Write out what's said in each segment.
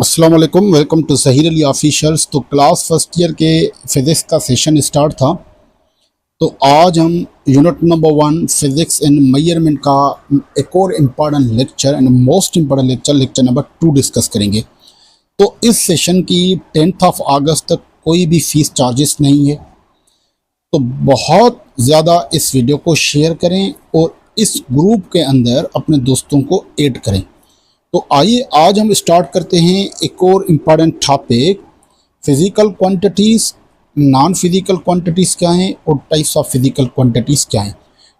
अस्सलाम वालेकुम, welcome to Zaheer Ali officials. तो क्लास फर्स्ट ईयर के फिज़िक्स का सेशन स्टार्ट था। तो आज हम unit number 1 physics and measurement का एक और important lecture and most important lecture number 2 discuss करेंगे। तो इस सेशन की 10th ऑफ अगस्त तक कोई भी फीस चार्जेस नहीं है। तो बहुत ज़्यादा इस वीडियो को शेयर करें और इस ग्रुप के अंदर अपने दोस्तों को ऐड करें। तो आइए आज हम स्टार्ट करते हैं एक और important topic, physical quantities, non physical quantities क्या हैं और टाइप्स ऑफ फिजिकल क्वांटिटीज़ क्या हैं।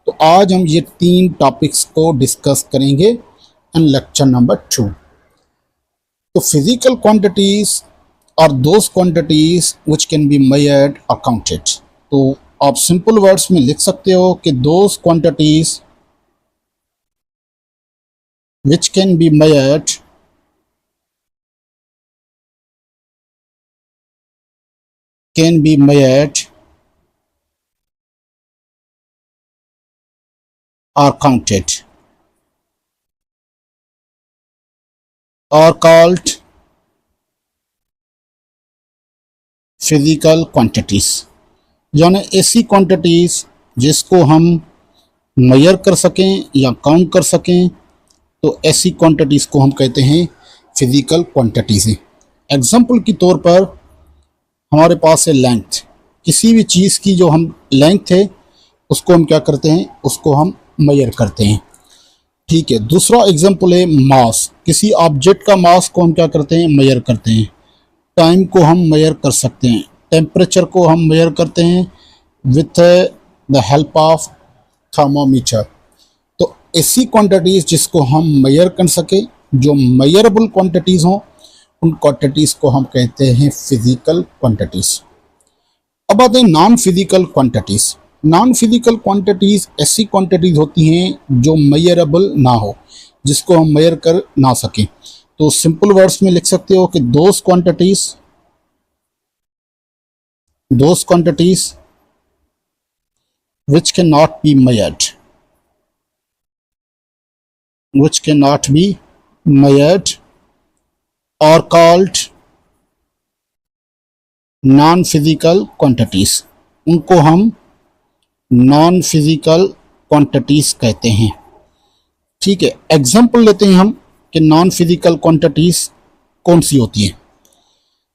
तो आज हम ये 3 टॉपिक्स को डिस्कस करेंगे इन लेक्चर नंबर 2। तो physical quantities are those quantities which can be measured और काउंटेड। तो आप सिंपल वर्ड्स में लिख सकते हो कि those quantities which can be measured or counted are called physical quantities। यानी ऐसी क्वांटिटीज़ जिसको हम मेजर कर सकें या काउंट कर सकें, तो ऐसी क्वांटिटीज़ को हम कहते हैं फिजिकल क्वांटिटीज़ हैं। एग्जाम्पल के तौर पर हमारे पास है लेंथ। किसी भी चीज़ की जो हम लेंथ है उसको हम क्या करते हैं, उसको हम मेजर करते हैं। ठीक है। दूसरा एग्जाम्पल है मास। किसी ऑब्जेक्ट का मास को हम क्या करते हैं, मेजर करते हैं। टाइम को हम मेजर कर सकते हैं। टेम्परेचर को हम मेजर करते हैं with the help of thermometer. तो ऐसी क्वांटिटीज़ जिसको हम मेजर कर सके, जो मेजरेबल क्वांटिटीज़ हों, उन क्वांटिटीज़ को हम कहते हैं फिजिकल क्वांटिटीज़। अब आते हैं non physical quantities. Non physical quantities ऐसी क्वांटिटीज़ होती हैं जो मेजरेबल ना हो, जिसको हम मेजर कर ना सकें। तो सिंपल वर्ड्स में लिख सकते हो कि those quantities which cannot be measured, are called non physical quantities. उनको हम नॉन फिजिकल क्वांटिटीज़ कहते हैं। ठीक है। एग्जाम्पल लेते हैं हम कि नॉन फिजिकल क्वांटिटीज़ कौन सी होती हैं।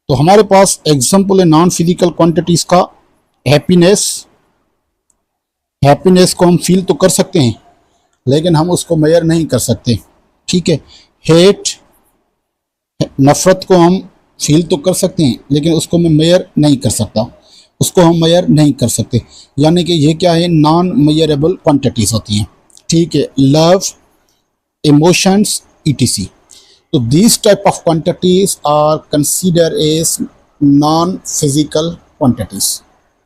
तो हमारे पास एग्जाम्पल है नॉन फिजिकल क्वांटिटीज़ का हैप्पीनेस। हैप्पीनेस को हम फील तो कर सकते हैं लेकिन हम उसको मेजर नहीं कर सकते। ठीक है। हेट, नफ़रत को हम फील तो कर सकते हैं लेकिन उसको मैं मेजर नहीं कर सकता, उसको हम मेजर नहीं कर सकते। यानी कि ये क्या है, नॉन मेजरेबल क्वांटिटीज़ होती हैं। ठीक है। Love, emotions, etc. तो these type of quantities are consider as non physical quantities.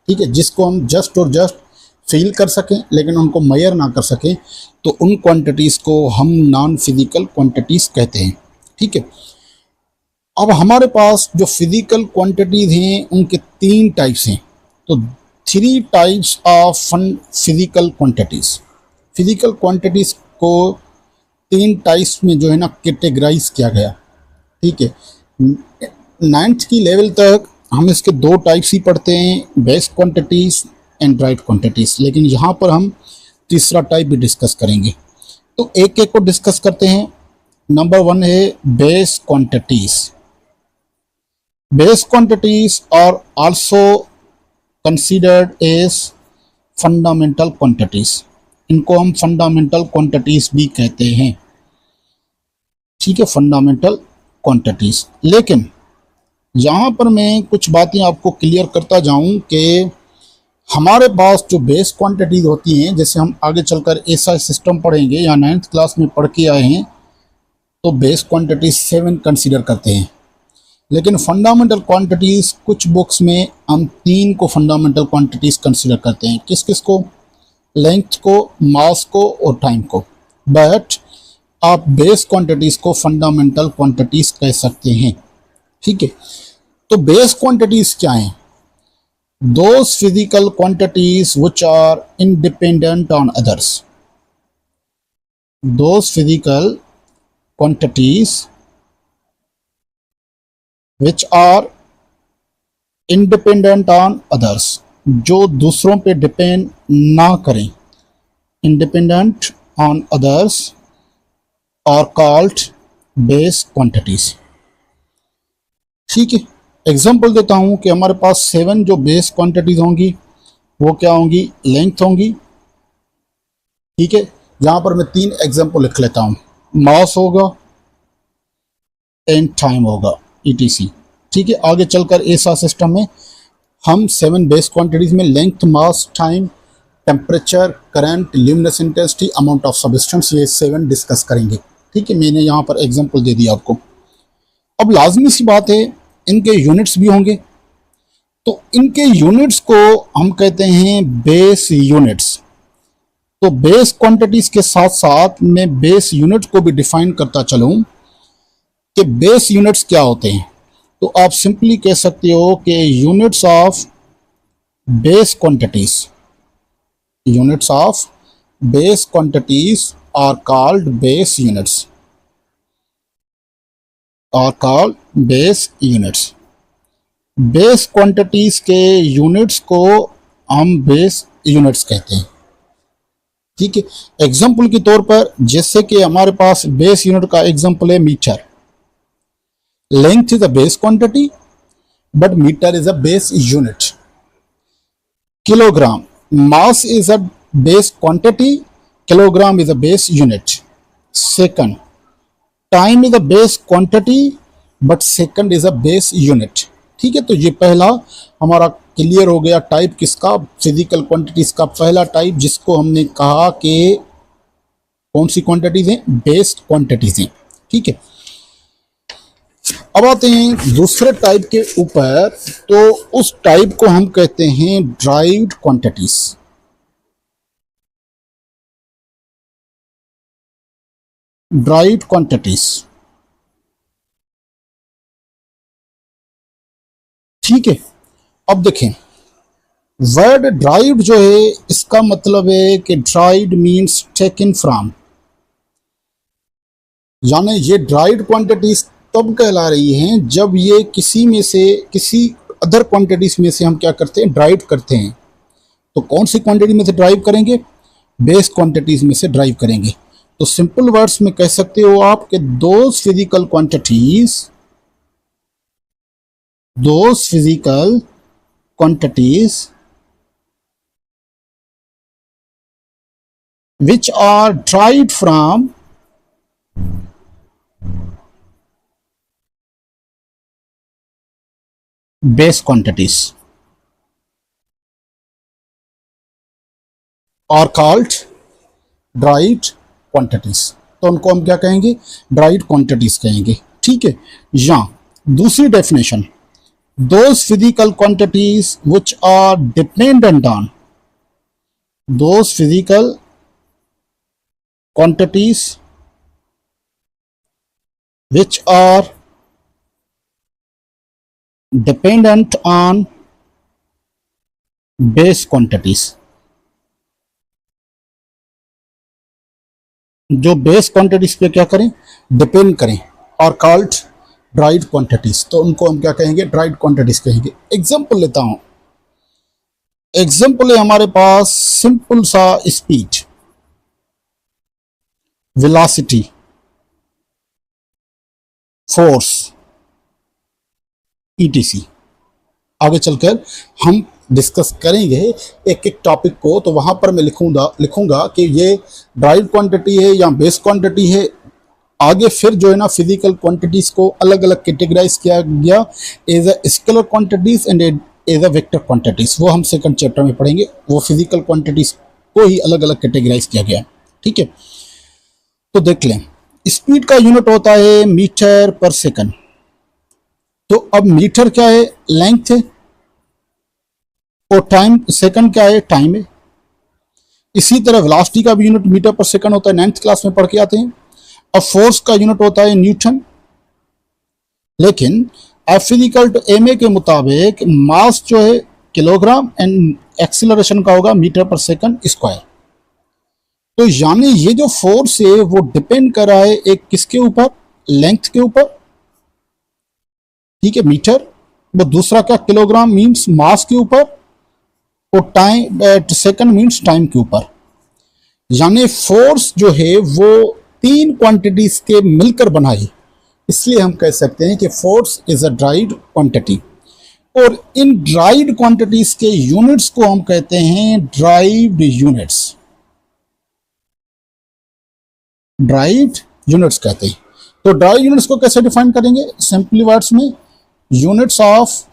ठीक है। जिसको हम जस्ट और जस्ट फील कर सकें लेकिन उनको मेजर ना कर सकें, तो उन क्वांटिटीज़ को हम नॉन फिजिकल क्वांटिटीज़ कहते हैं। ठीक है। अब हमारे पास जो फिजिकल क्वांटिटीज़ हैं उनके 3 टाइप्स हैं। तो 3 types of physical quantities. Physical quantities को 3 टाइप्स में जो है ना कैटेगराइज किया गया। ठीक है। 9th की लेवल तक हम इसके 2 टाइप्स ही पढ़ते हैं, base quantities and dried quantities. लेकिन यहाँ पर हम तीसरा टाइप भी डिस्कस करेंगे। तो एक एक को डिस्कस करते हैं। नंबर 1 है base quantities. Base quantities are also considered as fundamental quantities. इनको हम फंडामेंटल क्वांटिटीज़ भी कहते हैं। ठीक है। Fundamental quantities. लेकिन यहाँ पर मैं कुछ बातें आपको क्लियर करता जाऊँ कि हमारे पास जो बेस क्वांटिटीज़ होती हैं, जैसे हम आगे चलकर ऐसा सिस्टम पढ़ेंगे या 9th क्लास में पढ़ के आए हैं, तो बेस क्वांटिटीज़ 7 कंसीडर करते हैं। लेकिन फंडामेंटल क्वांटिटीज़ कुछ बुक्स में हम 3 को फंडामेंटल क्वांटिटीज़ कंसीडर करते हैं। किस किस को? लेंथ को, मास को और टाइम को। बट आप बेस क्वांटिटीज़ को फंडामेंटल क्वांटिटीज़ कह सकते हैं। ठीक है। तो बेस क्वांटिटीज़ क्या हैं? Those physical quantities which are independent on others. Those physical quantities which are independent on others, जो दूसरों पे डिपेंड ना करें, independent on others are called base quantities. ठीक है, एग्जांपल देता हूं कि हमारे पास 7 जो बेस क्वांटिटीज होंगी वो क्या होंगी, लेंथ होंगी। ठीक है, यहां पर मैं 3 एग्जांपल लिख लेता हूं, मास होगा एंड टाइम होगा, ईटीसी। ठीक है, आगे चलकर ऐसा सिस्टम में हम 7 बेस क्वांटिटीज में length, mass, time, temperature, current, luminous intensity, amount of substance, ये 7 डिस्कस करेंगे। ठीक है, मैंने यहाँ पर एग्जांपल दे दिया आपको। अब लाजमी सी बात है, इनके यूनिट्स भी होंगे, तो इनके यूनिट्स को हम कहते हैं बेस यूनिट्स। तो बेस क्वांटिटीज के साथ साथ मैं बेस यूनिट को भी डिफाइन करता चलूं कि बेस यूनिट्स क्या होते हैं। तो आप सिंपली कह सकते हो कि units of base quantities, units of base quantities are called base units, are called base units. Base quantities के यूनिट्स को हम बेस यूनिट्स कहते हैं। ठीक है, एग्जाम्पल के तौर पर जैसे कि हमारे पास बेस यूनिट का एग्जाम्पल है metre. Length is a base quantity but metre is a base unit. Kilogram, mass is a base quantity, kilogram is a base unit. Second, time is a base quantity but second is a base unit. ठीक है, तो ये पहला हमारा clear हो गया type किसका, physical quantities का पहला टाइप, जिसको हमने कहा कि कौन सी क्वांटिटीज हैं, बेस्ड क्वांटिटीज हैं। ठीक है, अब आते हैं दूसरे टाइप के ऊपर, तो उस टाइप को हम कहते हैं ड्राइव्ड क्वांटिटीज। Derived quantities. ठीक है, अब देखें, वर्ड ड्राइव्ड जो है इसका मतलब है कि ड्राइव्ड मीन्स टेकन फ्रॉम, यानी ये ड्राइव्ड क्वांटिटीज तब कहला रही हैं जब ये किसी में से, किसी अदर क्वांटिटीज में से हम क्या करते हैं, ड्राइव करते हैं। तो कौन सी क्वांटिटी में से ड्राइव करेंगे, बेस क्वांटिटीज में से ड्राइव करेंगे। तो सिंपल वर्ड्स में कह सकते हो आप कि those physical quantities, those physical quantities which are derived from base quantities are called derived quantities। तो उनको हम क्या कहेंगे, derived quantities कहेंगे। ठीक है, या दूसरी definition, those physical quantities which are dependent on, those physical quantities which are dependent on base quantities, जो बेस क्वांटिटीज पे क्या करें, डिपेंड करें, और कॉल्ड ड्राइड क्वांटिटीज। तो उनको हम क्या कहेंगे, ड्राइड क्वांटिटीज कहेंगे। एग्जांपल लेता हूं, एग्जांपल है हमारे पास सिंपल सा स्पीड, वेलोसिटी, फोर्स, ईटीसी। आगे चलकर हम डिस्कस करेंगे एक एक टॉपिक को, तो वहां पर मैं लिखूंगा कि ये ड्राइव क्वांटिटी है या बेस क्वांटिटी है। आगे फिर जो है ना, फिजिकल क्वांटिटीज को अलग अलग कैटेगराइज किया गया, as a scalar quantities and as a vector quantities. वो हम सेकंड चैप्टर में पढ़ेंगे। वो फिजिकल क्वांटिटीज को ही अलग अलग कैटेगराइज किया गया। ठीक है, तो देख लें, स्पीड का यूनिट होता है मीटर पर सेकंड। तो अब मीटर क्या है, लेंथ है, और टाइम, सेकंड क्या है, टाइम है। इसी तरह वेलोसिटी का भी यूनिट मीटर पर सेकंड होता है, 9th क्लास में पढ़ के आते हैं। अब फोर्स का यूनिट होता है न्यूटन, लेकिन F physical to M A के मुताबिक मास जो है किलोग्राम एंड एक्सीलरेशन का होगा मीटर पर सेकंड स्क्वायर। तो यानी ये जो फोर्स है वो डिपेंड कर रहा है एक किसके ऊपर, लेंथ के ऊपर, ठीक है, मीटर। वो दूसरा क्या, किलोग्राम मीन्स मास के ऊपर, और टाइम सेकंड मीन्स टाइम के ऊपर। यानी फोर्स जो है वो 3 क्वांटिटीज के मिलकर बनाई, इसलिए हम कह सकते हैं कि force is a dried quantity. और इन ड्राइड क्वांटिटीज के यूनिट्स को हम कहते हैं ड्राइव्ड यूनिट्स। ड्राइव्ड यूनिट्स कहते हैं। तो ड्राइव्ड यूनिट्स को कैसे डिफाइन करेंगे, सिंपली वर्ड्स में, units of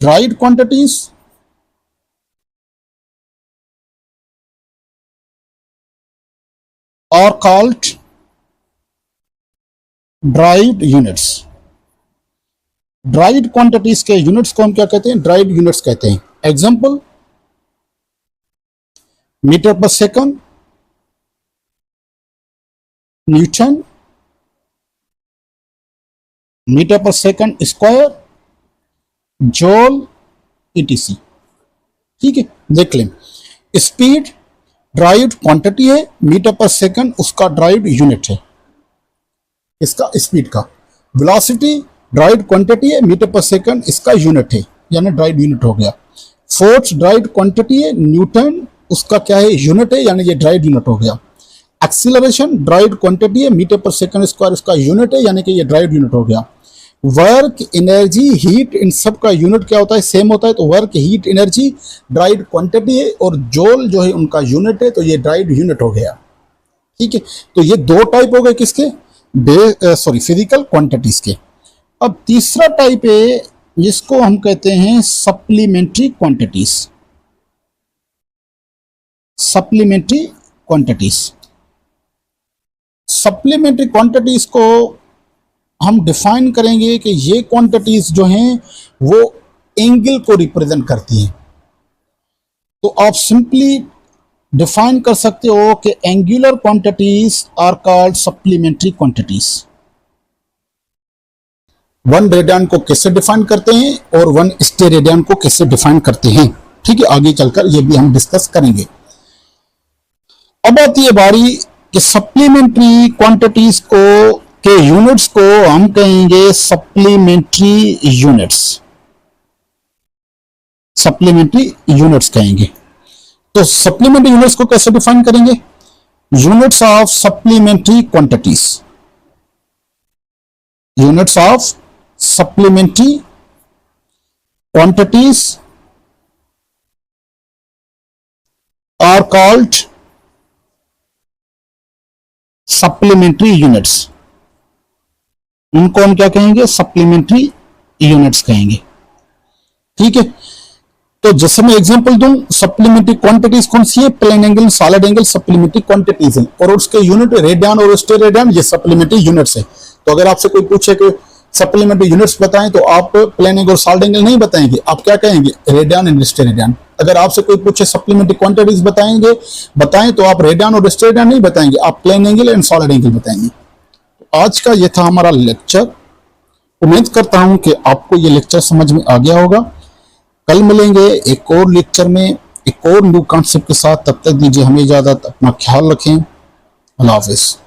derived quantities are called derived units. Derived quantities के यूनिट्स को हम क्या कहते हैं, ड्राइड यूनिट्स कहते हैं। Example, metre per second, Newton, metre per second square, joule, ETC. ठीक है, देख लें। स्पीड ड्राइव्ड क्वांटिटी है, मीटर पर सेकंड उसका ड्राइव्ड यूनिट है, इसका स्पीड का। वेलोसिटी ड्राइव्ड क्वांटिटी है, मीटर पर सेकंड इसका यूनिट है, यानी ड्राइव्ड यूनिट हो गया। फोर्स ड्राइव्ड क्वांटिटी है, न्यूटन उसका क्या है, यूनिट है, यानी ये ड्राइव्ड यूनिट हो गया। एक्सीलरेशन ड्राइव्ड क्वांटिटी है, मीटर पर सेकंड स्क्वायर उसका यूनिट है, यानी कि ये ड्राइव्ड यूनिट हो गया। वर्क, एनर्जी, हीट, इन सब का यूनिट क्या होता है, सेम होता है। तो work, heat, energy derived quantity है, और जूल जो है उनका यूनिट है, तो ये ड्राइव्ड यूनिट हो गया। ठीक है, तो ये 2 टाइप हो गए किसके, फिजिकल क्वांटिटीज के। अब तीसरा टाइप है जिसको हम कहते हैं supplementary quantities. Supplementary quantities, supplementary quantities को हम डिफाइन करेंगे कि ये क्वांटिटीज जो हैं वो एंगल को रिप्रेजेंट करती हैं। तो आप सिंपली डिफाइन कर सकते हो कि angular quantities are called supplementary quantities. 1 radian को कैसे डिफाइन करते हैं और 1 स्टेरेडियन को कैसे डिफाइन करते हैं, ठीक है, आगे चलकर ये भी हम डिस्कस करेंगे। अब आती है बारी कि सप्लीमेंट्री क्वांटिटीज को के यूनिट्स को हम कहेंगे सप्लीमेंट्री यूनिट्स। सप्लीमेंट्री यूनिट्स कहेंगे। तो सप्लीमेंट्री यूनिट्स को कैसे डिफाइन करेंगे, units of supplementary quantities. Units of supplementary quantities are called supplementary units. उनको हम क्या कहेंगे, सप्लीमेंट्री यूनिट्स कहेंगे। ठीक है, तो जैसे मैं एग्जांपल दूं, सप्लीमेंट्री क्वांटिटीज कौन सी है, plane angle, solid angle supplementary quantities हैं, और उसके यूनिट रेडियन और स्टेरेडियन, ये सप्लीमेंट्री यूनिट्स है। तो अगर आपसे कोई पूछे कि सप्लीमेंट्री यूनिट्स बताएं, तो आप प्लेन एंगल और सॉलिड एंगल नहीं बताएंगे, आप क्या कहेंगे, रेडियन एंड स्टेरेडियन। अगर आपसे कोई पूछे सप्लीमेंट्री क्वांटिटीज बताएं तो आप रेडियन और स्टेरेडियन नहीं बताएंगे, आप plane angle and solid angle बताएंगे। आज का ये था हमारा लेक्चर। उम्मीद करता हूं कि आपको ये लेक्चर समझ में आ गया होगा। कल मिलेंगे एक और लेक्चर में एक और न्यू कॉन्सेप्ट के साथ। तब तक दीजिए हमें इजाजत, अपना ख्याल रखें। अल्लाह हाफिज।